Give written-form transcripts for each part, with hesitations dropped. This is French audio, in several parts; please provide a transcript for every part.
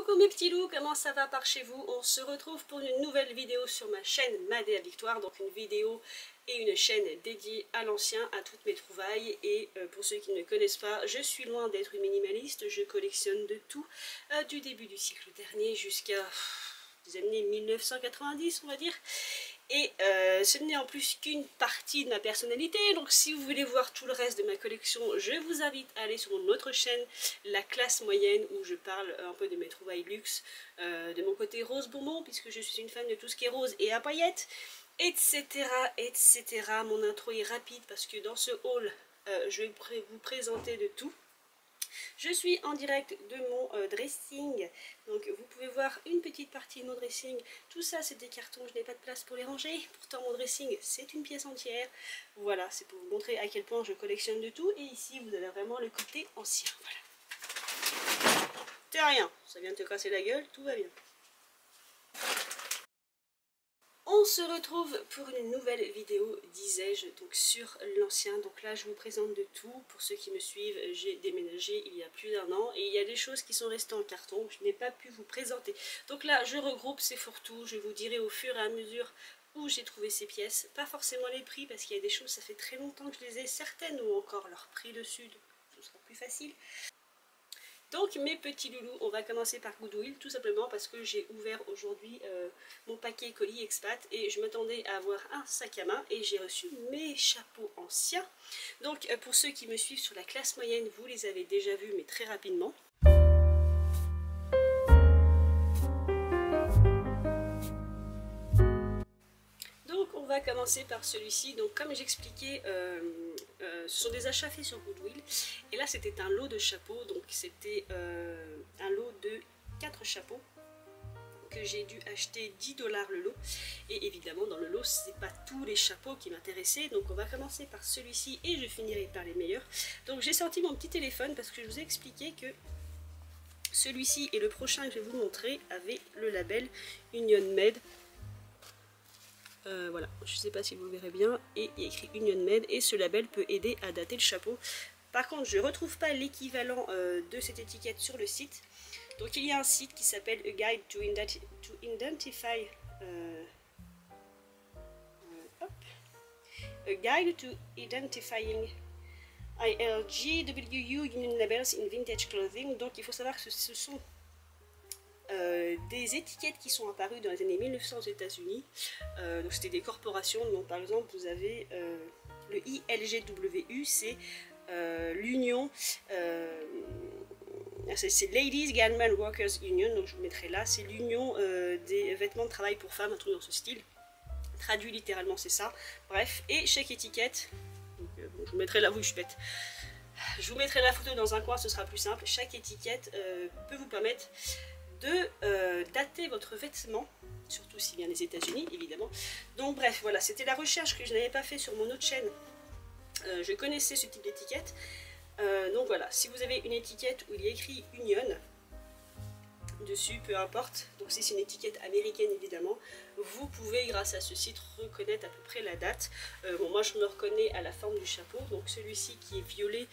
Coucou mes petits loups, comment ça va par chez vous? On se retrouve pour une nouvelle vidéo sur ma chaîne Madé à Victoire, donc une vidéo et une chaîne dédiée à l'ancien, à toutes mes trouvailles. Et pour ceux qui ne me connaissent pas, je suis loin d'être une minimaliste, je collectionne de tout, du début du siècle dernier jusqu'à les années 1990 on va dire. Et ce n'est en plus qu'une partie de ma personnalité, donc si vous voulez voir tout le reste de ma collection, je vous invite à aller sur mon autre chaîne, La Classe Moyenne, où je parle un peu de mes trouvailles luxe, de mon côté rose bonbon, puisque je suis une fan de tout ce qui est rose et à paillettes, etc. etc. Mon intro est rapide parce que dans ce haul, je vais vous présenter de tout. Je suis en direct de mon dressing, donc vous pouvez voir une petite partie de mon dressing. Tout ça c'est des cartons, je n'ai pas de place pour les ranger, pourtant mon dressing c'est une pièce entière. Voilà, c'est pour vous montrer à quel point je collectionne de tout. Et ici vous avez vraiment le côté ancien, voilà. C'est rien, ça vient de te casser la gueule, tout va bien. On se retrouve pour une nouvelle vidéo, disais-je, donc sur l'ancien. Donc là, je vous présente de tout. Pour ceux qui me suivent, j'ai déménagé il y a plus d'1 an et il y a des choses qui sont restées en carton que je n'ai pas pu vous présenter. Donc là, je regroupe ces fourre-tout. Je vous dirai au fur et à mesure où j'ai trouvé ces pièces. Pas forcément les prix, parce qu'il y a des choses, ça fait très longtemps que je les ai. Certaines ont encore leur prix dessus, donc ce sera plus facile. Donc mes petits loulous, on va commencer par Goodwill, tout simplement parce que j'ai ouvert aujourd'hui mon paquet colis expat et je m'attendais à avoir un sac à main et j'ai reçu mes chapeaux anciens. Donc pour ceux qui me suivent sur La Classe Moyenne, vous les avez déjà vus mais très rapidement. Donc on va commencer par celui-ci. Donc comme j'expliquais, ce sont des achats faits sur Goodwill. Et là c'était un lot de chapeaux, donc c'était un lot de 4 chapeaux que j'ai dû acheter 10 $ le lot. Et évidemment dans le lot c'est pas tous les chapeaux qui m'intéressaient, donc on va commencer par celui-ci et je finirai par les meilleurs. Donc j'ai sorti mon petit téléphone parce que je vous ai expliqué que celui-ci et le prochain que je vais vous montrer avaient le label Union Made. Voilà, je ne sais pas si vous le verrez bien, et il y a écrit Union Made, et ce label peut aider à dater le chapeau. Par contre, je ne retrouve pas l'équivalent de cette étiquette sur le site. Donc il y a un site qui s'appelle A Guide to Identify A Guide to Identifying ILGWU Union Labels in Vintage Clothing. Donc il faut savoir que ce sont des étiquettes qui sont apparues dans les années 1900 aux États-Unis. Donc c'était des corporations. Donc par exemple vous avez le ILGWU, c'est l'union, c'est Ladies Garment Workers Union, donc je vous mettrai là, c'est l'union des vêtements de travail pour femmes, un truc dans ce style. Traduit littéralement c'est ça. Bref, et chaque étiquette, donc, bon, je vous mettrai là, oui je pète. Je vous mettrai la photo dans un coin, ce sera plus simple. Chaque étiquette peut vous permettre de dater votre vêtement, surtout s'il vient des États-Unis évidemment. Donc bref, voilà, c'était la recherche que je n'avais pas fait sur mon autre chaîne. Je connaissais ce type d'étiquette. Donc voilà, si vous avez une étiquette où il y a écrit Union dessus, peu importe, donc si c'est une étiquette américaine évidemment, vous pouvez grâce à ce site reconnaître à peu près la date. Bon, moi je me reconnais à la forme du chapeau, donc celui-ci qui est violet,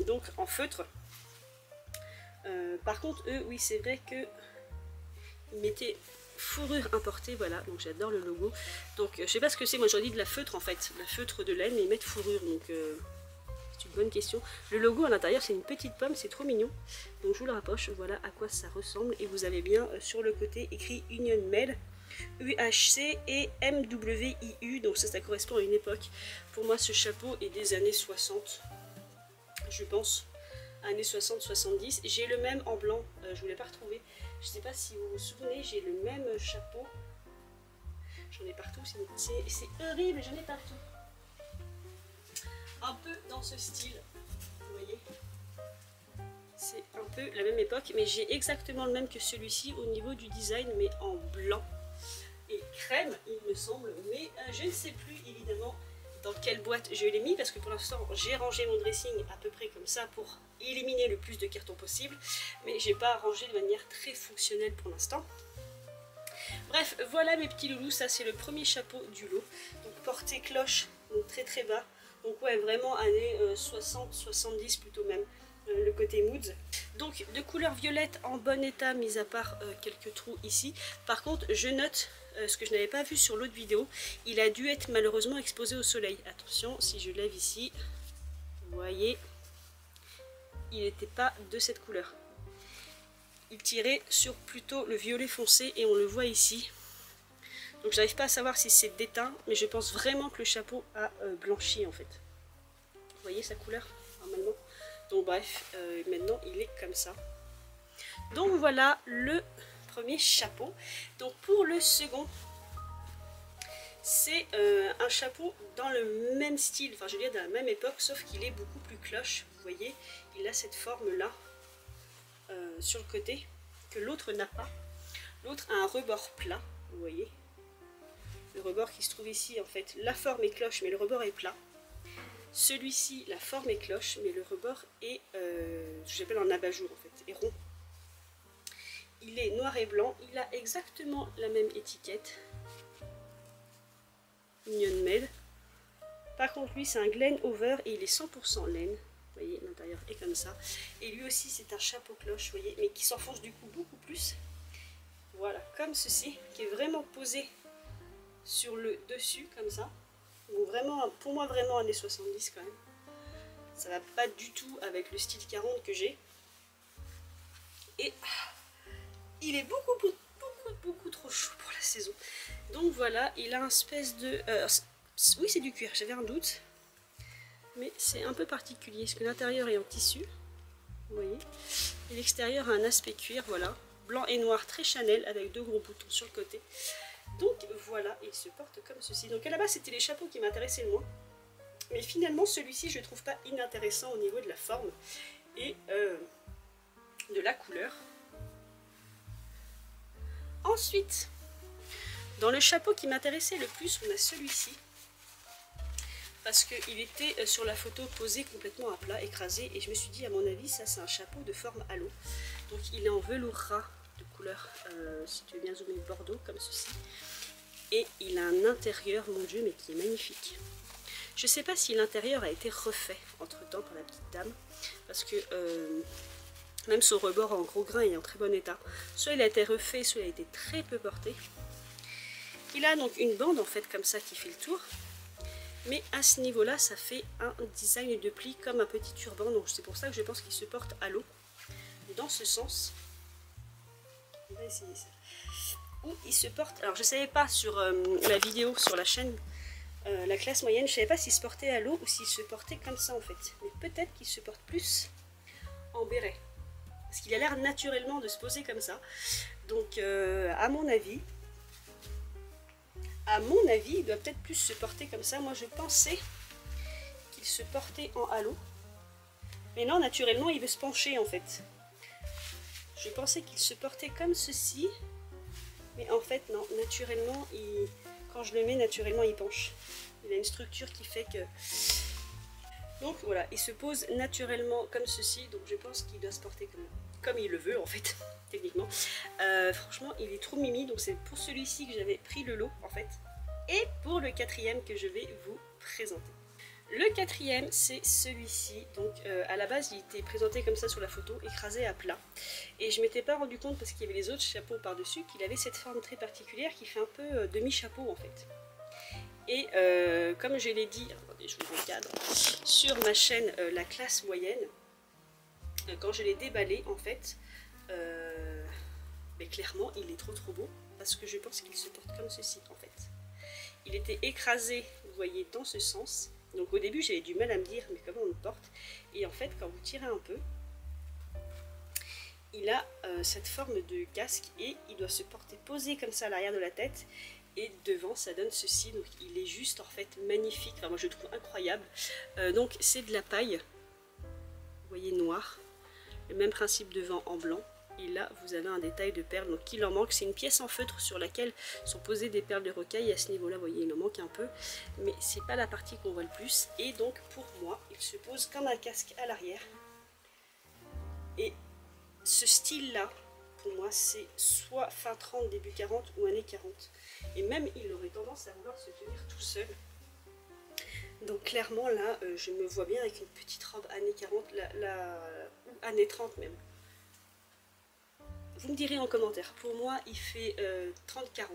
donc en feutre. Par contre eux, oui c'est vrai que ils mettaient fourrure importée, voilà, donc j'adore le logo. Donc je sais pas ce que c'est, moi j'aurais dit de la feutre en fait, la feutre de laine, mais ils mettent fourrure, donc c'est une bonne question. Le logo à l'intérieur c'est une petite pomme, c'est trop mignon, donc je vous le rapproche, voilà à quoi ça ressemble. Et vous avez bien sur le côté écrit Union Made, UHC et MWIU, donc ça correspond à une époque. Pour moi ce chapeau est des années 60, je pense, années 60-70. J'ai le même en blanc, je ne l'ai pas retrouvé. Je ne sais pas si vous vous souvenez, j'ai le même chapeau. J'en ai partout, c'est horrible, j'en ai partout. Un peu dans ce style, vous voyez. C'est un peu la même époque, mais j'ai exactement le même que celui-ci au niveau du design, mais en blanc et crème, il me semble. Mais je ne sais plus évidemment dans quelle boîte je l'ai mis, parce que pour l'instant j'ai rangé mon dressing à peu près comme ça pour éliminer le plus de cartons possible, mais j'ai pas rangé de manière très fonctionnelle pour l'instant. Bref, voilà mes petits loulous, ça c'est le premier chapeau du lot, donc portée cloche, donc très très bas, donc ouais vraiment années 60-70 plutôt même, le côté moods. Donc de couleur violette en bon état, mis à part quelques trous ici. Par contre, je note ce que je n'avais pas vu sur l'autre vidéo, il a dû être malheureusement exposé au soleil. Attention, si je lève ici, vous voyez, il n'était pas de cette couleur. Il tirait sur plutôt le violet foncé et on le voit ici. Donc j'arrive pas à savoir si c'est d'éteint, mais je pense vraiment que le chapeau a blanchi en fait. Vous voyez sa couleur normalement. Donc bref, maintenant il est comme ça. Donc voilà le premier chapeau. Donc pour le second, c'est un chapeau dans le même style, enfin je veux dire de la même époque, sauf qu'il est beaucoup plus cloche. Vous voyez, il a cette forme là sur le côté que l'autre n'a pas. L'autre a un rebord plat, vous voyez. Le rebord qui se trouve ici, en fait, la forme est cloche mais le rebord est plat. Celui-ci, la forme est cloche mais le rebord est ce que j'appelle un abat-jour en fait, est rond. Il est noir et blanc, il a exactement la même étiquette. Union Made. Par contre lui c'est un Glen Over et il est 100% laine. Vous voyez, l'intérieur est comme ça. Et lui aussi c'est un chapeau cloche, vous voyez, mais qui s'enfonce du coup beaucoup plus. Voilà, comme ceci, qui est vraiment posé sur le dessus, comme ça. Donc vraiment, pour moi vraiment années 70 quand même. Ça va pas du tout avec le style 40 que j'ai. Et il est beaucoup trop chaud pour la saison. Donc voilà, il a un espèce de... oui c'est du cuir, j'avais un doute. Mais c'est un peu particulier, parce que l'intérieur est en tissu. Vous voyez. Et l'extérieur a un aspect cuir, voilà. Blanc et noir, très Chanel, avec deux gros boutons sur le côté. Donc voilà, il se porte comme ceci. Donc à la base c'était les chapeaux qui m'intéressaient le moins. Mais finalement celui-ci je ne trouve pas inintéressant au niveau de la forme et de la couleur. Ensuite, dans le chapeau qui m'intéressait le plus, on a celui-ci. Parce qu'il était sur la photo posé complètement à plat, écrasé. Et je me suis dit, à mon avis, ça c'est un chapeau de forme halo. Donc il est en velours ras de couleur, si tu veux bien zoomer, bordeaux, comme ceci. Et il a un intérieur, mon Dieu, mais qui est magnifique. Je ne sais pas si l'intérieur a été refait entre-temps par la petite dame. Parce que même son rebord en gros grain est en très bon état. Soit il a été refait, soit il a été très peu porté. Il a donc une bande en fait comme ça qui fait le tour. Mais à ce niveau-là, ça fait un design de pli comme un petit turban. Donc c'est pour ça que je pense qu'il se porte à l'eau. Dans ce sens, on va essayer ça. Où il se porte. Alors je ne savais pas sur la vidéo, sur la chaîne, la classe moyenne, je ne savais pas s'il se portait à l'eau ou s'il se portait comme ça en fait. Mais peut-être qu'il se porte plus en béret. Parce qu'il a l'air naturellement de se poser comme ça. Donc à mon avis, il doit peut-être plus se porter comme ça. Moi je pensais qu'il se portait en halo. Mais non, naturellement il veut se pencher en fait. Je pensais qu'il se portait comme ceci. Mais en fait non, naturellement, quand je le mets, naturellement il penche. Il a une structure qui fait que... Donc voilà, il se pose naturellement comme ceci. Donc je pense qu'il doit se porter comme il le veut en fait, techniquement. Franchement, il est trop mimi. Donc c'est pour celui-ci que j'avais pris le lot en fait. Et pour le quatrième que je vais vous présenter. Le quatrième, c'est celui-ci. Donc à la base, il était présenté comme ça sur la photo, écrasé à plat. Et je ne m'étais pas rendu compte, parce qu'il y avait les autres chapeaux par-dessus, qu'il avait cette forme très particulière qui fait un peu demi-chapeau en fait. Et comme je l'ai dit, attendez, je vous recadre, sur ma chaîne La Classe Moyenne, quand je l'ai déballé en fait, mais clairement il est trop beau, parce que je pense qu'il se porte comme ceci en fait. Il était écrasé, vous voyez, dans ce sens. Donc au début j'avais du mal à me dire mais comment on le porte. Et en fait quand vous tirez un peu, il a cette forme de casque et il doit se porter posé comme ça à l'arrière de la tête. Et devant ça donne ceci, donc il est juste en fait magnifique, enfin moi je le trouve incroyable. Donc c'est de la paille, vous voyez, noir, le même principe devant en blanc. Et là vous avez un détail de perles, donc il en manque, c'est une pièce en feutre sur laquelle sont posées des perles de rocaille. À ce niveau là vous voyez il en manque un peu, mais c'est pas la partie qu'on voit le plus. Et donc pour moi il se pose comme un casque à l'arrière. Et ce style là pour moi c'est soit fin 30 début 40 ou années 40. Et même il aurait tendance à vouloir se tenir tout seul. Donc clairement là, je me vois bien avec une petite robe années 40, ou années 30 même. Vous me direz en commentaire, pour moi il fait 30-40.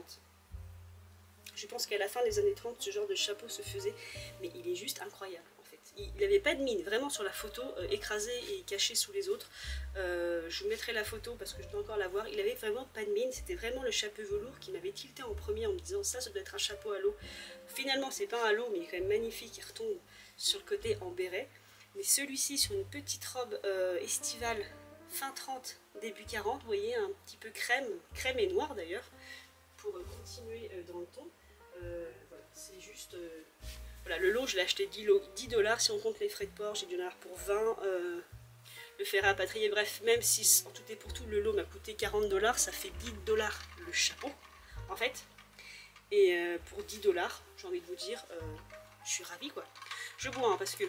Je pense qu'à la fin des années 30, ce genre de chapeau se faisait, mais il est juste incroyable en fait. Il n'avait pas de mine, vraiment sur la photo, écrasé et caché sous les autres. Je vous mettrai la photo parce que je dois encore la voir. Il avait vraiment pas de mine, c'était vraiment le chapeau velours qui m'avait tilté en premier en me disant ça doit être un chapeau à l'eau. Finalement c'est pas un halo, mais il est quand même magnifique, il retombe sur le côté en béret. Mais celui-ci sur une petite robe estivale, fin 30, début 40, vous voyez, un petit peu crème et noir d'ailleurs, pour continuer dans le ton. Voilà, c'est juste... voilà, le lot, je l'ai acheté 10 $. Si on compte les frais de port, j'ai dû en avoir pour 20. Le fer à rapatrier, bref, même si en tout et pour tout, le lot m'a coûté 40 $, ça fait 10 $ le chapeau, en fait. Et pour 10 $, j'ai envie de vous dire, je suis ravie, quoi. Je bois, hein, parce que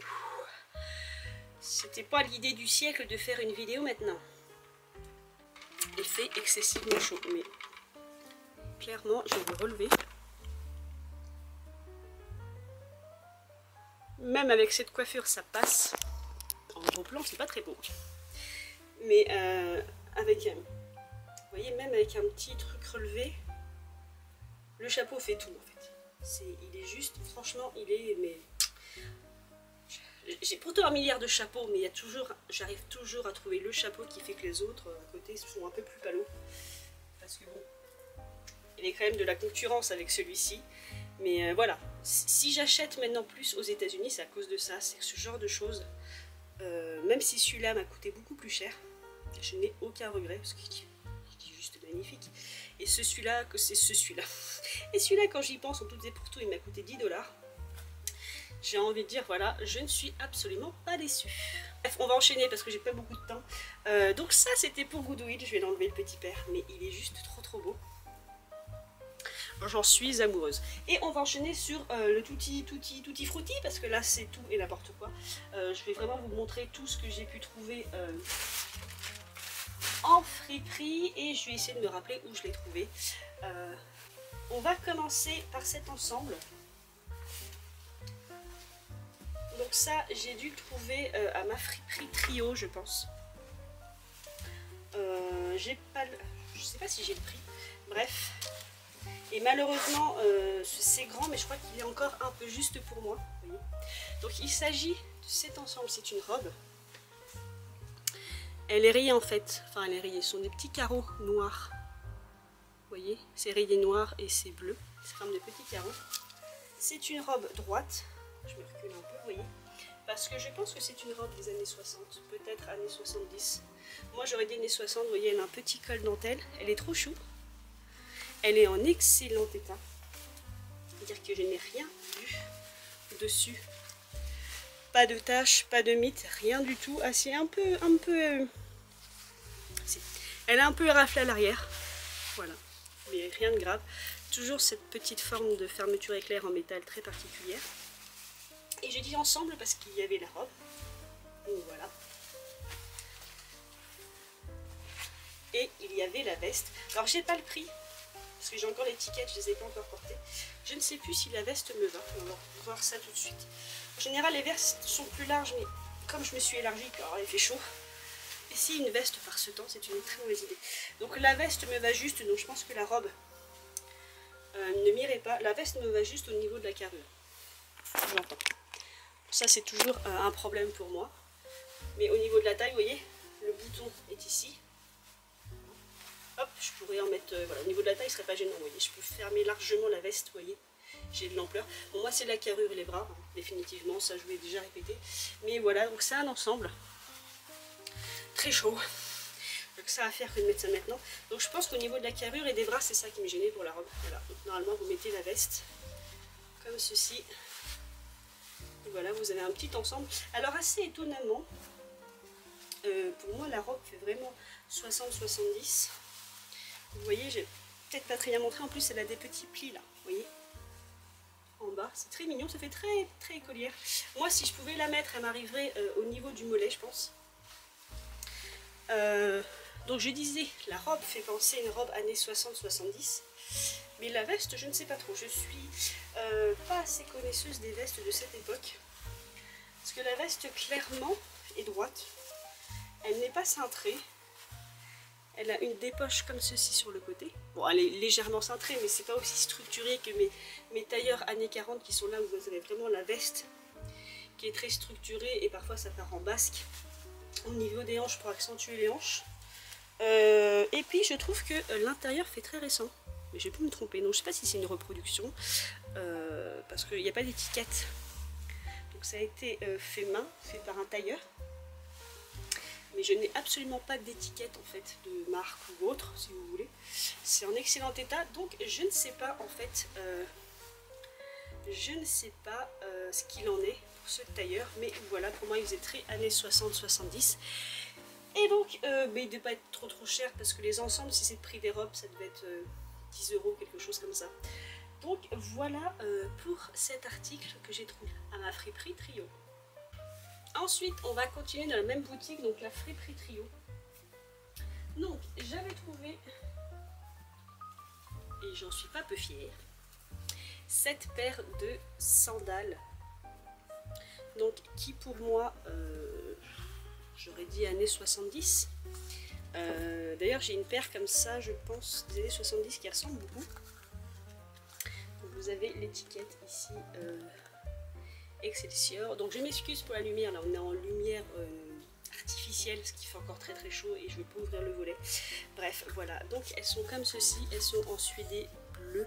c'était pas l'idée du siècle de faire une vidéo maintenant. Il fait excessivement chaud, mais clairement, je vais le relever. Même avec cette coiffure, ça passe. En gros plan, c'est pas très beau. Mais avec un... Vous voyez, même avec un petit truc relevé, le chapeau fait tout en fait. Il est juste, franchement, il est... mais j'ai pourtant un milliard de chapeaux, mais il y a toujours, j'arrive toujours à trouver le chapeau qui fait que les autres à côté sont un peu plus palos. Parce que bon, il y a quand même de la concurrence avec celui-ci. Mais voilà, si j'achète maintenant plus aux États-Unis, c'est à cause de ça. C'est que ce genre de choses, même si celui-là m'a coûté beaucoup plus cher, je n'ai aucun regret parce qu'il est juste magnifique. Et celui-là, c'est celui-là. Et celui-là, quand j'y pense, en tout et pour tout, il m'a coûté 10 $. J'ai envie de dire, voilà, je ne suis absolument pas déçue. Bref, on va enchaîner parce que j'ai pas beaucoup de temps. Donc ça, c'était pour Goodwill. Je vais l'enlever le petit père, mais il est juste trop beau. J'en suis amoureuse. Et on va enchaîner sur le tutti frutti, parce que là c'est tout et n'importe quoi. Je vais vraiment vous montrer tout ce que j'ai pu trouver en friperie, et je vais essayer de me rappeler où je l'ai trouvé. On va commencer par cet ensemble. Donc ça, j'ai dû le trouver à ma friperie Trio, je pense. J'ai pas le... Je sais pas si j'ai le prix. Bref. Et malheureusement, c'est grand, mais je crois qu'il est encore un peu juste pour moi. Vous voyez. Donc il s'agit de cet ensemble, c'est une robe. Elle est rayée en fait, enfin elle est rayée, ce sont des petits carreaux noirs. Vous voyez, c'est rayé noir et c'est bleu, c'est comme des petits carreaux. C'est une robe droite, je me recule un peu, vous voyez, parce que je pense que c'est une robe des années 60, peut-être années 70. Moi j'aurais dit années 60, vous voyez, elle a un petit col dentelle, elle est trop chou. Elle est en excellent état. C'est-à-dire que je n'ai rien vu dessus. Pas de taches, pas de mythes, rien du tout. Ah, c'est un peu... Elle est un peu éraflée à l'arrière. Voilà. Mais rien de grave. Toujours cette petite forme de fermeture éclair en métal très particulière. Et j'ai dit ensemble parce qu'il y avait la robe. Donc voilà. Et il y avait la veste. Alors j'ai pas le prix, parce que j'ai encore l'étiquette, je ne les ai pas encore portées. Je ne sais plus si la veste me va, on va voir ça tout de suite. En général, les vestes sont plus larges, mais comme je me suis élargie, puis alors il fait chaud. Et si une veste par ce temps, c'est une très mauvaise idée. Donc la veste me va juste, donc je pense que la robe ne m'irait pas. La veste me va juste au niveau de la carrure. J'entends. Ça, c'est toujours un problème pour moi. Mais au niveau de la taille, vous voyez, le bouton est ici. Hop, je pourrais en mettre, voilà, au niveau de la taille, ce serait pas gênant, vous voyez, je peux fermer largement la veste, vous voyez, j'ai de l'ampleur. Bon, moi c'est la carrure et les bras, hein, définitivement, ça je vous l'ai déjà répété. Mais voilà, donc c'est un ensemble très chaud, donc ça à faire que de mettre ça maintenant. Donc je pense qu'au niveau de la carrure et des bras, c'est ça qui me gênait pour la robe. Voilà, donc normalement vous mettez la veste comme ceci. Et voilà, vous avez un petit ensemble. Alors assez étonnamment, pour moi la robe fait vraiment 60-70. Vous voyez, j'ai peut-être pas très bien montré, en plus elle a des petits plis là, vous voyez, en bas, c'est très mignon, ça fait très écolière. Moi si je pouvais la mettre, elle m'arriverait au niveau du mollet, je pense. Donc je disais, la robe fait penser à une robe années 60-70, Mais la veste, je ne sais pas trop. Je suis pas assez connaisseuse des vestes de cette époque. Parce que la veste, clairement, est droite. Elle n'est pas cintrée. Elle a une dépoche comme ceci sur le côté. Bon, elle est légèrement cintrée, mais c'est pas aussi structuré que mes tailleurs années 40 qui sont là où vous avez vraiment la veste qui est très structurée et parfois ça part en basque au niveau des hanches pour accentuer les hanches. Et puis je trouve que l'intérieur fait très récent. Mais je peux me tromper. Donc je sais pas si c'est une reproduction parce qu'il n'y a pas d'étiquette. Donc ça a été fait main, fait par un tailleur. Mais je n'ai absolument pas d'étiquette en fait de marque ou autre si vous voulez. C'est en excellent état, donc je ne sais pas en fait ce qu'il en est pour ce tailleur, mais voilà, pour moi il faisait très années 60-70. Et donc mais il ne devait pas être trop cher parce que les ensembles, si c'est le prix des robes, ça devait être 10 €, quelque chose comme ça. Donc voilà pour cet article que j'ai trouvé à ma friperie Trio. Ensuite, on va continuer dans la même boutique, donc la friperie Trio. Donc, j'avais trouvé, et j'en suis pas peu fière, cette paire de sandales. Donc, qui pour moi, j'aurais dit années 70. D'ailleurs, j'ai une paire comme ça, je pense, des années 70 qui ressemble beaucoup. Donc, vous avez l'étiquette ici. Excelsior. Donc je m'excuse pour la lumière, là on est en lumière artificielle, ce qui fait encore très très chaud et je ne vais pas ouvrir le volet. Bref, voilà, donc elles sont comme ceci, elles sont en suédé bleu.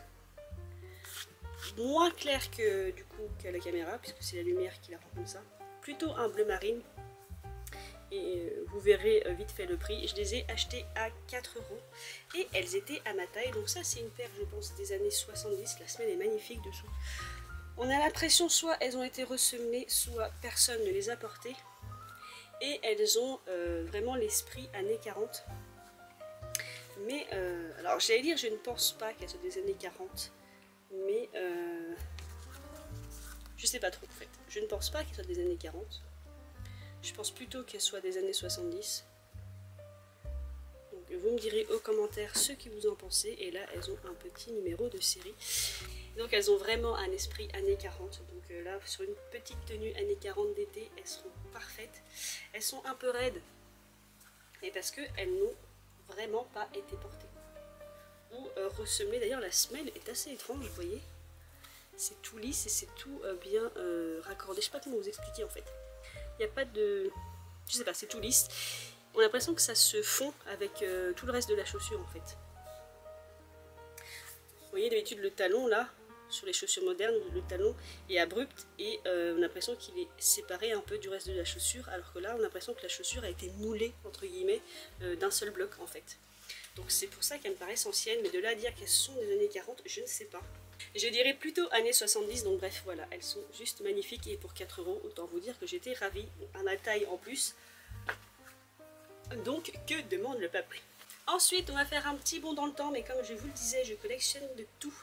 Moins clair que du coup qu'à la caméra, puisque c'est la lumière qui la rend comme ça. Plutôt un bleu marine. Et vous verrez vite fait le prix. Je les ai achetées à 4 € et elles étaient à ma taille. Donc ça c'est une paire je pense des années 70, la semelle est magnifique dessous. On a l'impression soit elles ont été ressemées, soit personne ne les a portées. Et elles ont vraiment l'esprit années 40. Mais, alors j'allais dire, je ne pense pas qu'elles soient des années 40. Mais, je sais pas trop en fait. Je ne pense pas qu'elles soient des années 40. Je pense plutôt qu'elles soient des années 70. Donc vous me direz aux commentaires ce que vous en pensez. Et là, elles ont un petit numéro de série. Donc elles ont vraiment un esprit années 40, donc là sur une petite tenue années 40 d'été, elles seront parfaites. Elles sont un peu raides, mais parce qu'elles n'ont vraiment pas été portées. Ou ressemées, d'ailleurs la semelle est assez étrange, vous voyez. C'est tout lisse et c'est tout bien raccordé, je sais pas comment vous expliquer en fait. Il n'y a pas de... je sais pas, c'est tout lisse. On a l'impression que ça se fond avec tout le reste de la chaussure en fait. Vous voyez d'habitude le talon là, sur les chaussures modernes, le talon est abrupt et on a l'impression qu'il est séparé un peu du reste de la chaussure, alors que là on a l'impression que la chaussure a été moulée entre guillemets d'un seul bloc en fait. Donc c'est pour ça qu'elles me paraissent anciennes, mais de là à dire qu'elles sont des années 40, je ne sais pas. Je dirais plutôt années 70, donc bref voilà, elles sont juste magnifiques et pour 4 €, autant vous dire que j'étais ravie, à ma taille en plus. Donc que demande le peuple? Ensuite on va faire un petit bond dans le temps, mais comme je vous le disais, je collectionne de tout.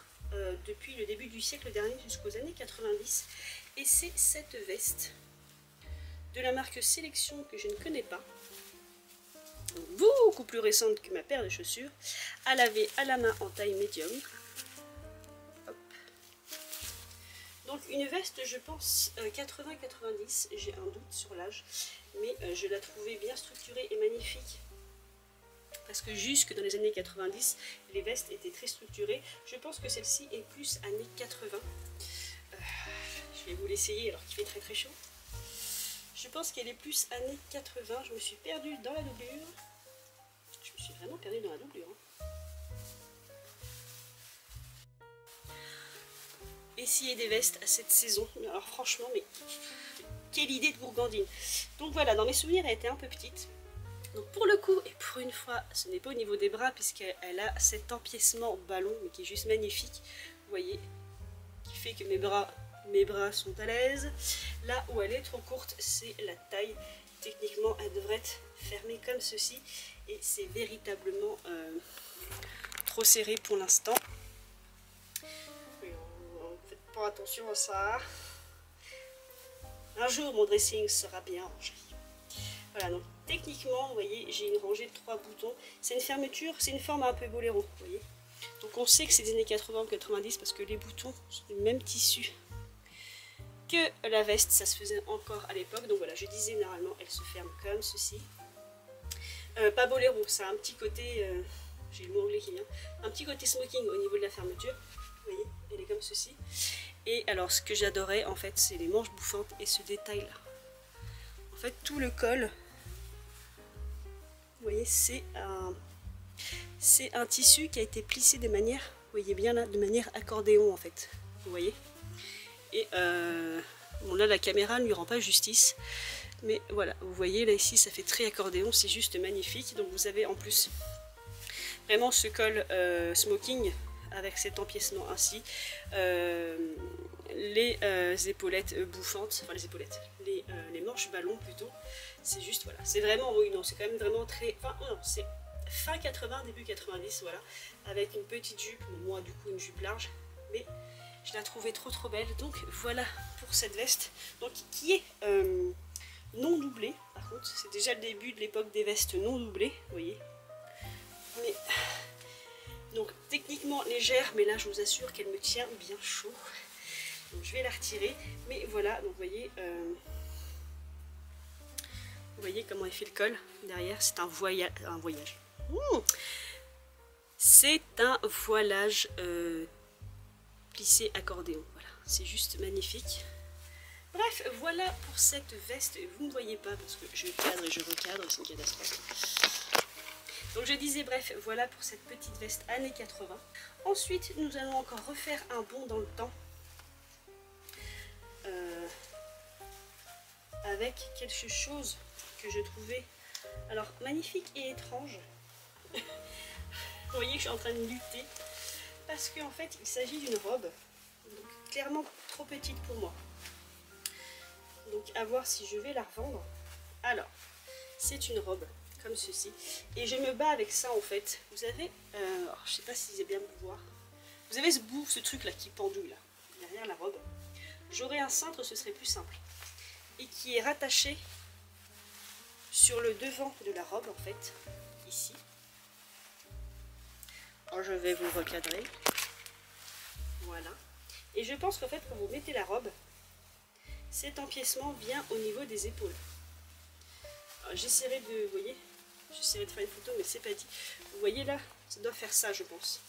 Depuis le début du siècle dernier jusqu'aux années 90, et c'est cette veste de la marque Sélection que je ne connais pas, beaucoup plus récente que ma paire de chaussures, à laver à la main en taille médium. Hop. Donc une veste je pense 80-90, j'ai un doute sur l'âge, mais je la trouvais bien structurée et magnifique. Parce que jusque dans les années 90, les vestes étaient très structurées. Je pense que celle-ci est plus années 80. Je vais vous l'essayer alors qu'il fait très très chaud. Je pense qu'elle est plus années 80. Je me suis perdue dans la doublure. Je me suis vraiment perdue dans la doublure. Essayer des vestes à cette saison. Alors franchement, mais quelle idée de gourgandine. Donc voilà, dans mes souvenirs, elle était un peu petite. Donc pour le coup, et pour une fois, ce n'est pas au niveau des bras, puisqu'elle a cet empiècement ballon, mais qui est juste magnifique, vous voyez, qui fait que mes bras sont à l'aise. Là où elle est trop courte, c'est la taille. Techniquement, elle devrait être fermée comme ceci, et c'est véritablement trop serré pour l'instant. Faites pas attention à ça. Un jour, mon dressing sera bien rangé. Voilà, donc techniquement, vous voyez, j'ai une rangée de 3 boutons. C'est une fermeture, c'est une forme un peu boléro, vous voyez. Donc on sait que c'est des années 80 ou 90 parce que les boutons sont du même tissu que la veste, ça se faisait encore à l'époque. Donc voilà, je disais normalement elle se ferme comme ceci. Pas boléro, ça a un petit côté, j'ai le mot anglais qui vient, un petit côté smoking au niveau de la fermeture. Vous voyez, elle est comme ceci. Et alors ce que j'adorais en fait, c'est les manches bouffantes et ce détail là. En fait tout le col, vous voyez, c'est un tissu qui a été plissé de manière, vous voyez bien là, de manière accordéon en fait. Vous voyez. Et bon là la caméra ne lui rend pas justice. Mais voilà, vous voyez là ici ça fait très accordéon, c'est juste magnifique. Donc vous avez en plus vraiment ce col smoking avec cet empiècement ainsi. Les épaulettes bouffantes, enfin les épaulettes, les manches ballons plutôt. C'est juste voilà, c'est vraiment, oui non, c'est quand même vraiment très, enfin non, c'est fin 80, début 90, voilà. Avec une petite jupe, moi du coup une jupe large, mais je la trouvais trop belle. Donc voilà pour cette veste, donc qui est non doublée. Par contre c'est déjà le début de l'époque des vestes non doublées, vous voyez. Mais donc techniquement légère, mais là je vous assure qu'elle me tient bien chaud. Donc je vais la retirer, mais voilà, donc vous voyez comment elle fait le col derrière. C'est un voyage. C'est un voilage plissé accordéon. Voilà, c'est juste magnifique. Bref, voilà pour cette veste. Vous ne voyez pas parce que je cadre et je recadre, c'est une catastrophe. Donc je disais, bref, voilà pour cette petite veste années 80. Ensuite, nous allons encore refaire un bond dans le temps. Avec quelque chose que je trouvais alors magnifique et étrange. Vous voyez que je suis en train de lutter. Parce qu'en fait, il s'agit d'une robe. Donc, clairement trop petite pour moi. Donc à voir si je vais la revendre. Alors, c'est une robe comme ceci. Et je me bats avec ça en fait. Vous avez, alors, je sais pas si c'est bien pour voir. Vous avez ce truc là qui pendule là, derrière la robe. J'aurais un cintre, ce serait plus simple. Et qui est rattaché sur le devant de la robe en fait, ici. Alors je vais vous recadrer. Voilà. Et je pense qu'en fait quand vous mettez la robe, cet empiècement vient au niveau des épaules. J'essaierai de, vous voyez, j'essaierai de faire une photo mais c'est pas dit. Vous voyez là, ça doit faire ça je pense.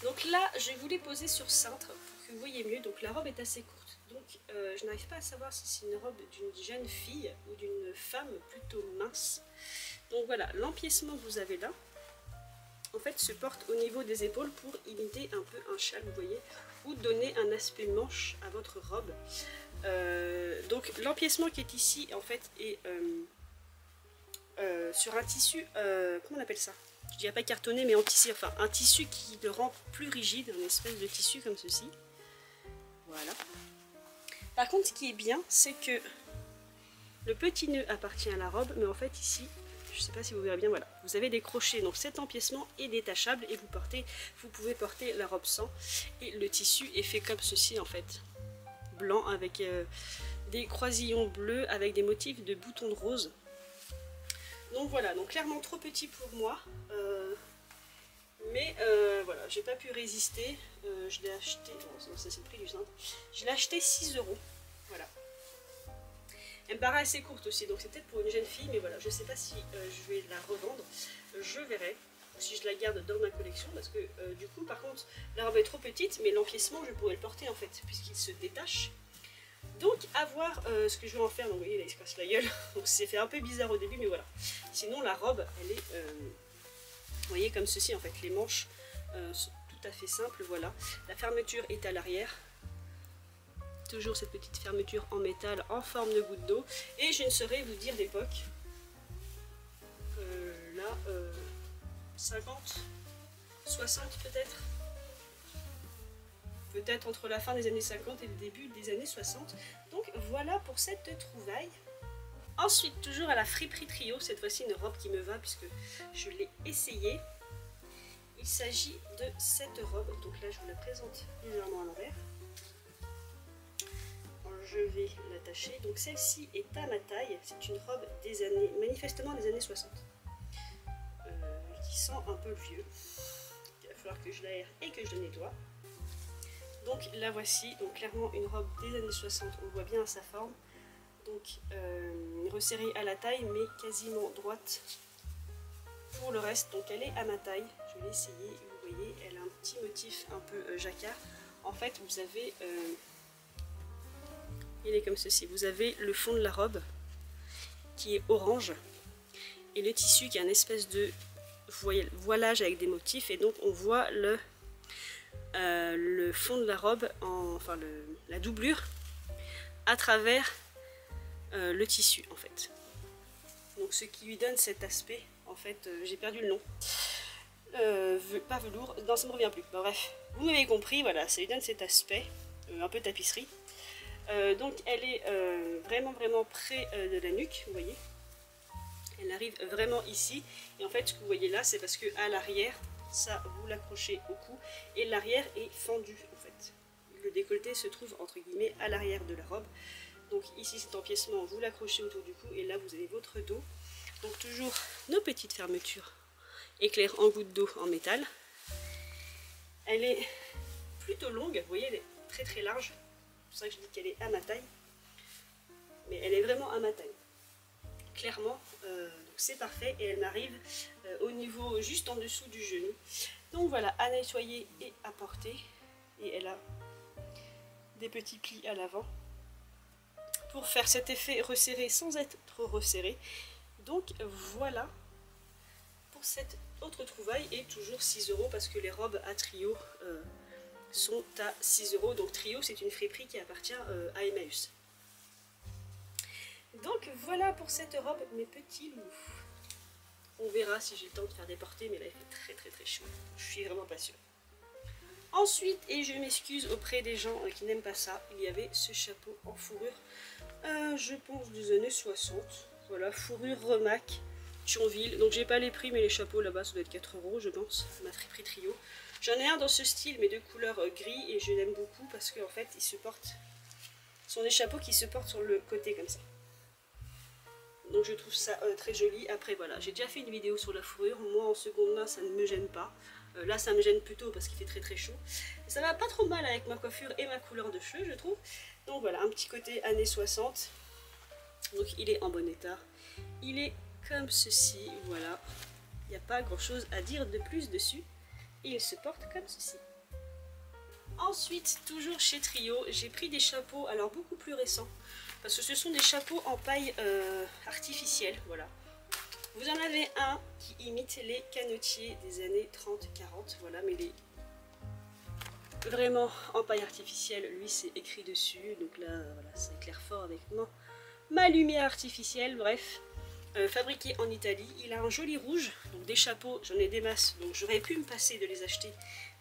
Donc là je vais vous les poser sur cintre pour que vous voyez mieux. Donc la robe est assez courte. Donc je n'arrive pas à savoir si c'est une robe d'une jeune fille ou d'une femme plutôt mince. Donc voilà, l'empiècement que vous avez là, en fait se porte au niveau des épaules pour imiter un peu un châle, vous voyez, ou donner un aspect manche à votre robe. Donc l'empiècement qui est ici en fait est sur un tissu, comment on appelle ça? Je dirais pas cartonné mais en tissu, enfin un tissu qui le rend plus rigide, une espèce de tissu comme ceci. Voilà. Par contre ce qui est bien c'est que le petit nœud appartient à la robe, mais en fait ici, je ne sais pas si vous verrez bien, voilà, vous avez des crochets, donc cet empiècement est détachable et vous pouvez porter la robe sans. Et le tissu est fait comme ceci en fait, blanc avec des croisillons bleus avec des motifs de boutons de rose. Donc voilà, donc clairement trop petit pour moi, mais voilà, j'ai pas pu résister. Je l'ai acheté, bon, ça c'est le prix du cintre, je l'ai acheté 6 €. Voilà. Elle me paraît assez courte aussi, donc c'est peut-être pour une jeune fille, mais voilà, je sais pas si je vais la revendre, je verrai si je la garde dans ma collection, parce que du coup, par contre, la robe est trop petite, mais l'empiècement, je pourrais le porter en fait, puisqu'il se détache. Donc, à voir ce que je vais en faire. Donc, vous voyez, là, il se casse la gueule, donc c'est fait un peu bizarre au début, mais voilà. Sinon, la robe, elle est, vous voyez, comme ceci, en fait, les manches sont tout à fait simples, voilà. La fermeture est à l'arrière. Toujours cette petite fermeture en métal en forme de goutte d'eau. Et je ne saurais vous dire l'époque. Là, 50, 60 peut-être. Peut-être entre la fin des années 50 et le début des années 60. Donc voilà pour cette trouvaille. Ensuite, toujours à la friperie trio, cette fois-ci une robe qui me va puisque je l'ai essayée. Il s'agit de cette robe. Donc là, je vous la présente légèrement à l'envers. Je vais l'attacher. Donc celle-ci est à ma taille. C'est une robe des années, manifestement des années 60. Qui sent un peu le vieux. Il va falloir que je l'aère et que je le nettoie. Donc la voici, donc clairement une robe des années 60, on voit bien sa forme. Donc resserrée à la taille mais quasiment droite pour le reste. Donc elle est à ma taille, je vais l'essayer, vous voyez, elle a un petit motif un peu jacquard. En fait vous avez, il est comme ceci, vous avez le fond de la robe qui est orange et le tissu qui est un espèce de voilage avec des motifs, et donc on voit le fond de la robe, enfin la doublure à travers le tissu en fait. Donc ce qui lui donne cet aspect, en fait j'ai perdu le nom, pas velours, non ça me revient plus, bon, bref, vous m'avez compris, voilà, ça lui donne cet aspect un peu tapisserie. Donc elle est vraiment près de la nuque, vous voyez. Elle arrive vraiment ici, et en fait ce que vous voyez là c'est parce que à l'arrière, ça vous l'accrochez au cou, et l'arrière est fendu en fait. Le décolleté se trouve entre guillemets à l'arrière de la robe. Donc ici cet empiècement, vous l'accrochez autour du cou, et là vous avez votre dos. Donc toujours nos petites fermetures éclair en goutte d'eau en métal. Elle est plutôt longue, vous voyez, elle est très large. C'est pour ça que je dis qu'elle est à ma taille. Mais elle est vraiment à ma taille. Clairement, c'est parfait, et elle m'arrive au niveau juste en dessous du genou. Donc voilà, à nettoyer et à porter. Et elle a des petits plis à l'avant pour faire cet effet resserré sans être trop resserré. Donc voilà pour cette autre trouvaille, et toujours 6 € parce que les robes à trio sont à 6 €. Donc Trio, c'est une friperie qui appartient à Emmaüs. Donc voilà pour cette robe, mes petits loups. On verra si j'ai le temps de faire des portées, mais là il fait très chaud. Je suis vraiment pas sûre. Ensuite, et je m'excuse auprès des gens qui n'aiment pas ça, il y avait ce chapeau en fourrure, je pense des années 60. Voilà, fourrure Remac, Thionville. Donc j'ai pas les prix, mais les chapeaux là-bas ça doit être 4 € je pense, ma friperie Trio. J'en ai un dans ce style, mais de couleur gris, et je l'aime beaucoup parce qu'en fait ils se portent, ce sont des chapeaux qui se portent sur le côté comme ça. Donc je trouve ça très joli. Après voilà, j'ai déjà fait une vidéo sur la fourrure. Moi en seconde main ça ne me gêne pas. Là ça me gêne plutôt parce qu'il fait très chaud. Et ça va pas trop mal avec ma coiffure et ma couleur de cheveux je trouve. Donc voilà, un petit côté années 60. Donc il est en bon état. Il est comme ceci, voilà. Il n'y a pas grand chose à dire de plus dessus. Et il se porte comme ceci. Ensuite, toujours chez Trio, j'ai pris des chapeaux, alors beaucoup plus récents. Parce que ce sont des chapeaux en paille artificielle, voilà. Vous en avez un qui imite les canotiers des années 30-40, voilà, mais les vraiment en paille artificielle, lui c'est écrit dessus, donc là, voilà, ça éclaire fort avec ma lumière artificielle, bref. Fabriqué en Italie, il a un joli rouge, donc des chapeaux, j'en ai des masses, donc j'aurais pu me passer de les acheter,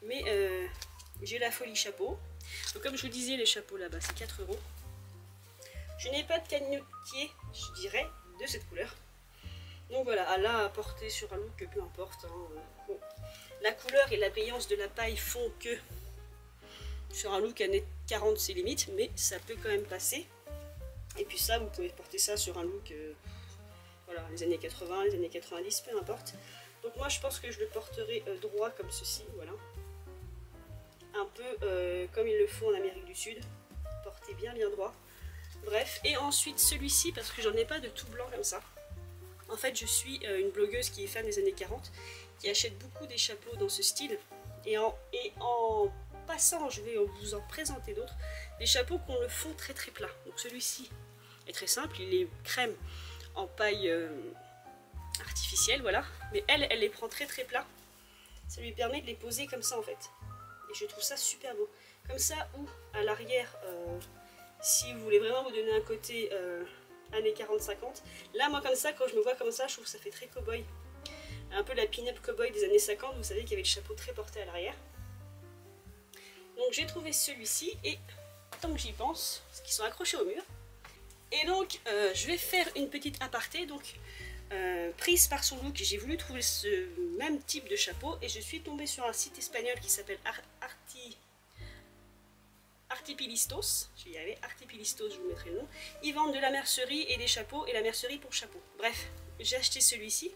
mais j'ai la folie chapeau. Donc comme je vous disais, les chapeaux là-bas c'est 4 €. Je n'ai pas de canotier, je dirais, de cette couleur. Donc voilà, là à porter sur un look, peu importe. Hein, bon. La couleur et la brillance de la paille font que sur un look années 40 c'est limite, mais ça peut quand même passer. Et puis ça, vous pouvez porter ça sur un look, voilà, les années 80, les années 90, peu importe. Donc moi je pense que je le porterai droit comme ceci, voilà. Un peu comme ils le font en Amérique du Sud, porter bien droit. Bref, et ensuite celui-ci, parce que j'en ai pas de tout blanc comme ça. En fait, je suis une blogueuse qui est fan des années 40, qui achète beaucoup des chapeaux dans ce style. Et en passant, je vais vous en présenter d'autres, des chapeaux qu'on le fond très plat. Donc celui-ci est très simple, il est crème en paille artificielle, voilà. Mais elle les prend très plat. Ça lui permet de les poser comme ça en fait. Et je trouve ça super beau. Comme ça, ou à l'arrière... si vous voulez vraiment vous donner un côté années 40-50, là moi comme ça, quand je me vois comme ça, je trouve que ça fait très cow-boy. Un peu la pin-up cow-boy des années 50, vous savez qu'il y avait le chapeau très porté à l'arrière. Donc j'ai trouvé celui-ci, et tant que j'y pense, parce qu'ils sont accrochés au mur. Et donc je vais faire une petite aparté, donc prise par son look, j'ai voulu trouver ce même type de chapeau, et je suis tombée sur un site espagnol qui s'appelle Artipilistos, je vais y arriver, Artipilistos, je vous mettrai le nom. Ils vendent de la mercerie et des chapeaux, et la mercerie pour chapeau. Bref, j'ai acheté celui-ci,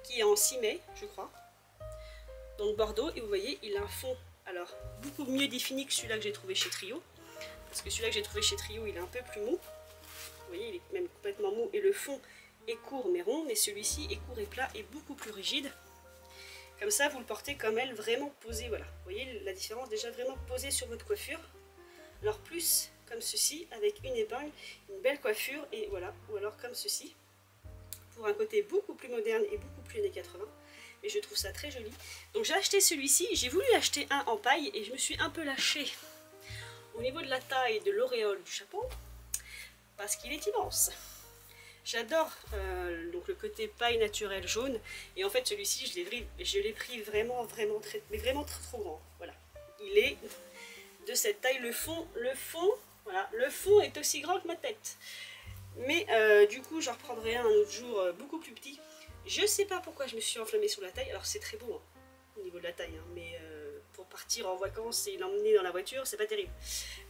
qui est en 6 mai, je crois. donc Bordeaux, et vous voyez il a un fond alors beaucoup mieux défini que celui-là que j'ai trouvé chez Trio, parce que celui-là que j'ai trouvé chez Trio il est un peu plus mou, vous voyez il est même complètement mou, et le fond est court mais rond, mais celui-ci est court et plat et beaucoup plus rigide. Comme ça vous le portez comme elle, vraiment posé, voilà, vous voyez la différence, déjà vraiment posé sur votre coiffure. Alors plus comme ceci avec une épingle, une belle coiffure, et voilà, ou alors comme ceci pour un côté beaucoup plus moderne et beaucoup plus années 80, et je trouve ça très joli. Donc j'ai acheté celui-ci, j'ai voulu acheter un en paille et je me suis un peu lâchée au niveau de la taille de l'auréole du chapeau parce qu'il est immense. J'adore donc le côté paille naturelle jaune, et en fait celui-ci je l'ai pris vraiment trop grand. Voilà, il est de cette taille, le fond, voilà, le fond est aussi grand que ma tête. Mais du coup j'en reprendrai un autre jour beaucoup plus petit. Je sais pas pourquoi je me suis enflammée sur la taille, alors c'est très beau hein, au niveau de la taille, hein, mais pour partir en vacances et l'emmener dans la voiture c'est pas terrible.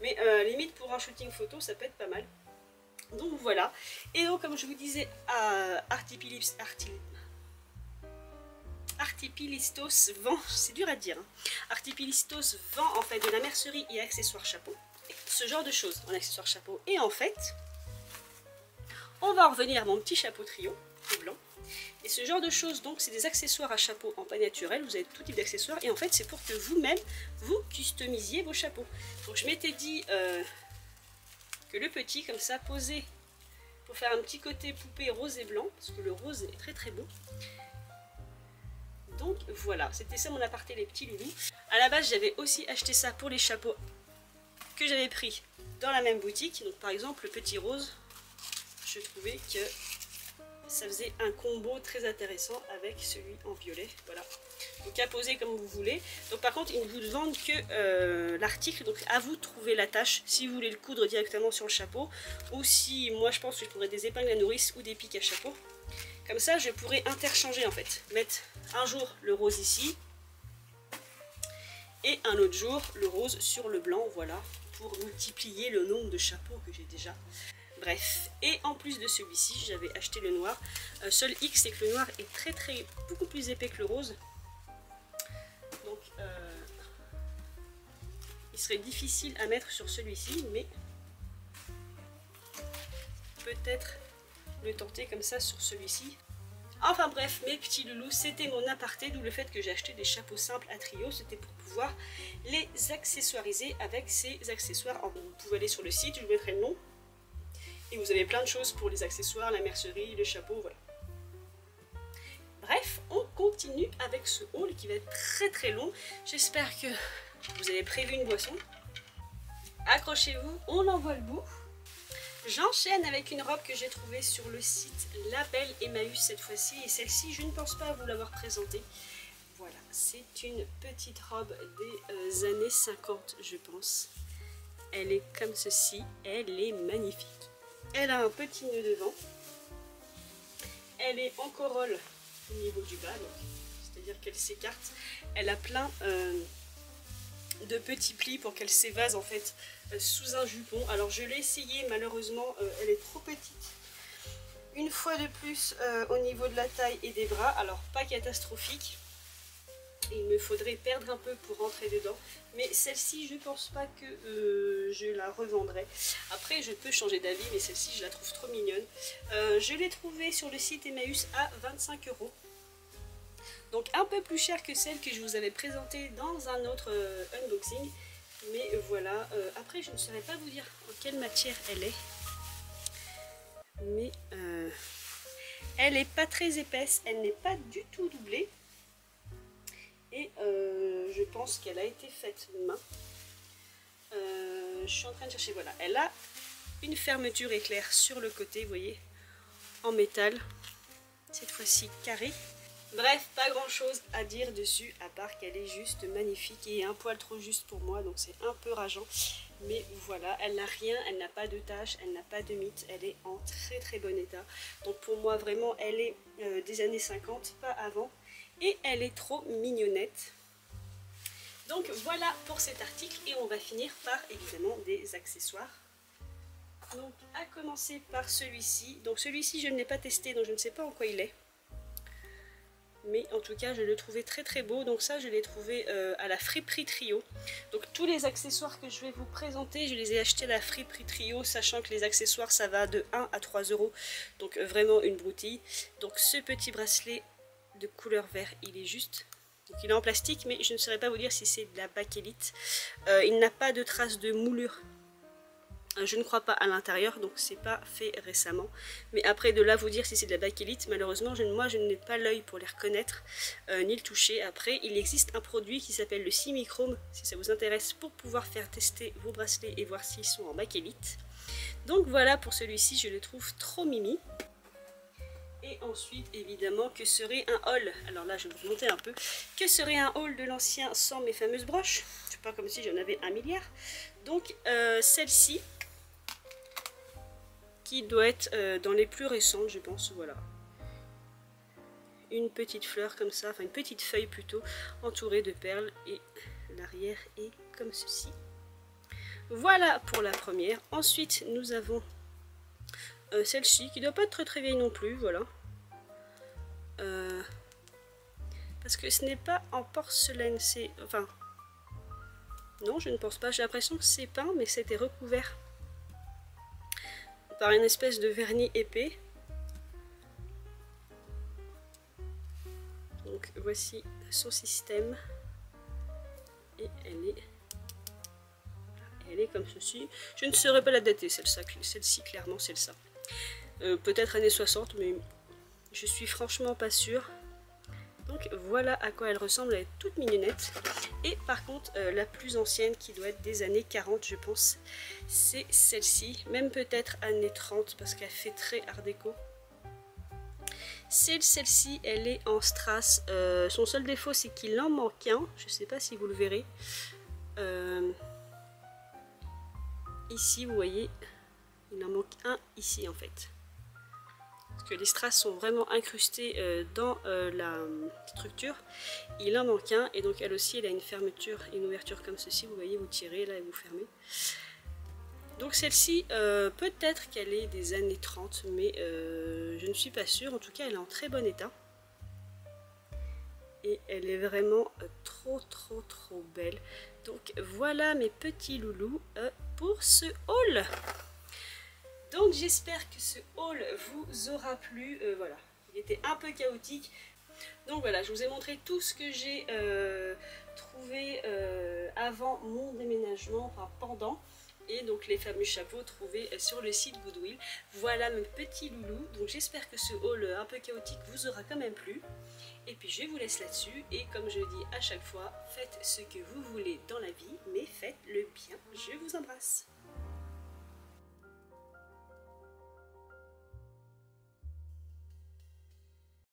Mais limite pour un shooting photo ça peut être pas mal. Donc voilà, et donc comme je vous disais, Artipilistos vend, c'est dur à dire, hein. Artipilistos vend en fait de la mercerie et accessoires chapeau, ce genre de choses en accessoires chapeau. Et en fait, on va en revenir à mon petit chapeau Trio, tout blanc. Et ce genre de choses, donc c'est des accessoires à chapeau en paille naturelle, vous avez tout type d'accessoires, et en fait c'est pour que vous-même, vous customisiez vos chapeaux. Donc je m'étais dit que le petit, comme ça, posé, pour faire un petit côté poupée rose et blanc, parce que le rose est très très beau. Donc voilà, c'était ça mon aparté les petits loulous. À la base j'avais aussi acheté ça pour les chapeaux que j'avais pris dans la même boutique. Donc par exemple le petit rose, je trouvais que ça faisait un combo très intéressant avec celui en violet. Voilà, donc à poser comme vous voulez. Donc par contre ils ne vous vendent que l'article, donc à vous de trouver la tâche si vous voulez le coudre directement sur le chapeau, ou si moi je pense que je prendrais des épingles à nourrice ou des pics à chapeau. Comme ça je pourrais interchanger en fait, mettre un jour le rose ici et un autre jour le rose sur le blanc, voilà, pour multiplier le nombre de chapeaux que j'ai déjà. Bref, et en plus de celui-ci, j'avais acheté le noir. Seul X, c'est que le noir est beaucoup plus épais que le rose. Donc, il serait difficile à mettre sur celui-ci, mais peut-être le tenter comme ça sur celui-ci. Enfin bref, mes petits loulous, c'était mon aparté, d'où le fait que j'ai acheté des chapeaux simples à Trio. C'était pour pouvoir les accessoiriser avec ces accessoires. Vous pouvez aller sur le site, je vous mettrai le nom. Et vous avez plein de choses pour les accessoires, la mercerie, le chapeau, voilà. Bref, on continue avec ce haul qui va être très très long. J'espère que vous avez prévu une boisson. Accrochez-vous, on en voit le bout. J'enchaîne avec une robe que j'ai trouvée sur le site Label Emmaüs cette fois-ci. Et celle-ci, je ne pense pas vous l'avoir présentée. Voilà, c'est une petite robe des années 50, je pense. Elle est comme ceci, elle est magnifique. Elle a un petit nœud devant. Elle est en corolle au niveau du bas, c'est-à-dire qu'elle s'écarte. Elle a plein de petits plis pour qu'elle s'évase en fait sous un jupon. Alors je l'ai essayé, malheureusement elle est trop petite. Une fois de plus au niveau de la taille et des bras, alors pas catastrophique. Il me faudrait perdre un peu pour rentrer dedans. Mais celle-ci, je pense pas que je la revendrai. Après, je peux changer d'avis, mais celle-ci, je la trouve trop mignonne. Je l'ai trouvée sur le site Emmaüs à 25 €. Donc un peu plus cher que celle que je vous avais présentée dans un autre unboxing. Mais voilà, après, je ne saurais pas vous dire en quelle matière elle est. Mais elle n'est pas très épaisse, elle n'est pas du tout doublée. Et je pense qu'elle a été faite main. Je suis en train de chercher, voilà. Elle a une fermeture éclair sur le côté, vous voyez, en métal. Cette fois-ci carré. Bref, pas grand chose à dire dessus, à part qu'elle est juste magnifique et un poil trop juste pour moi, donc c'est un peu rageant. Mais voilà, elle n'a rien, elle n'a pas de taches, elle n'a pas de mythe, elle est en très très bon état. Donc pour moi, vraiment, elle est des années 50, pas avant. Et elle est trop mignonnette. Donc voilà pour cet article, et on va finir par évidemment des accessoires. Donc à commencer par celui-ci. Donc celui-ci je ne l'ai pas testé, donc je ne sais pas en quoi il est. mais en tout cas je le trouvais très très beau. Donc ça je l'ai trouvé à la Friperie Trio. Donc tous les accessoires que je vais vous présenter, je les ai achetés à la Friperie Trio, sachant que les accessoires ça va de 1 à 3 euros, donc vraiment une broutille. Donc ce petit bracelet de couleur vert, il est juste... Donc il est en plastique, mais je ne saurais pas vous dire si c'est de la bakélite. Il n'a pas de traces de moulure. Je ne crois pas à l'intérieur, donc c'est pas fait récemment. Mais après de là vous dire si c'est de la bakélite, malheureusement moi je n'ai pas l'œil pour les reconnaître, ni le toucher. Après il existe un produit qui s'appelle le Simichrome, si ça vous intéresse, pour pouvoir faire tester vos bracelets et voir s'ils sont en bakélite. Donc voilà pour celui-ci, je le trouve trop mimi. Et ensuite, évidemment, que serait un haul? Alors là, je vais vous remonter un peu. Que serait un haul de l'ancien sans mes fameuses broches? C'est pas comme si j'en avais 1 milliard. Donc, celle-ci, qui doit être dans les plus récentes, je pense, voilà. Une petite fleur comme ça, enfin une petite feuille plutôt, entourée de perles. Et l'arrière est comme ceci. Voilà pour la première. Ensuite, nous avons... celle-ci qui doit pas être très très vieille non plus, voilà. Parce que ce n'est pas en porcelaine, c'est... Enfin... Non, je ne pense pas. J'ai l'impression que c'est peint, mais c'était recouvert par une espèce de vernis épais. Donc voici son système. Et elle est comme ceci. Je ne saurais pas la dater, celle-ci clairement c'est ça. Peut-être années 60, mais je suis franchement pas sûre. Donc voilà à quoi elle ressemble, elle est toute mignonnette. Et par contre la plus ancienne qui doit être des années 40 je pense, c'est celle-ci, même peut-être années 30 parce qu'elle fait très art déco. C'est celle-ci, elle est en strass. Son seul défaut c'est qu'il en manque un, je sais pas si vous le verrez. Ici vous voyez, il en manque un ici en fait. Parce que les strass sont vraiment incrustés dans la structure. Il en manque un et donc elle aussi elle a une fermeture et une ouverture comme ceci. Vous voyez, vous tirez là et vous fermez. Donc celle-ci, peut-être qu'elle est des années 30, mais je ne suis pas sûre. En tout cas, elle est en très bon état. Et elle est vraiment trop belle. Donc voilà mes petits loulous pour ce haul. Donc j'espère que ce haul vous aura plu. Voilà, il était un peu chaotique. Donc voilà, je vous ai montré tout ce que j'ai trouvé avant mon déménagement, enfin pendant. Et donc les fameux chapeaux trouvés sur le site Goodwill. Voilà mes petits loulous. Donc j'espère que ce haul un peu chaotique vous aura quand même plu. Et puis je vous laisse là-dessus. Et comme je dis à chaque fois, faites ce que vous voulez dans la vie, mais faites le bien. Je vous embrasse.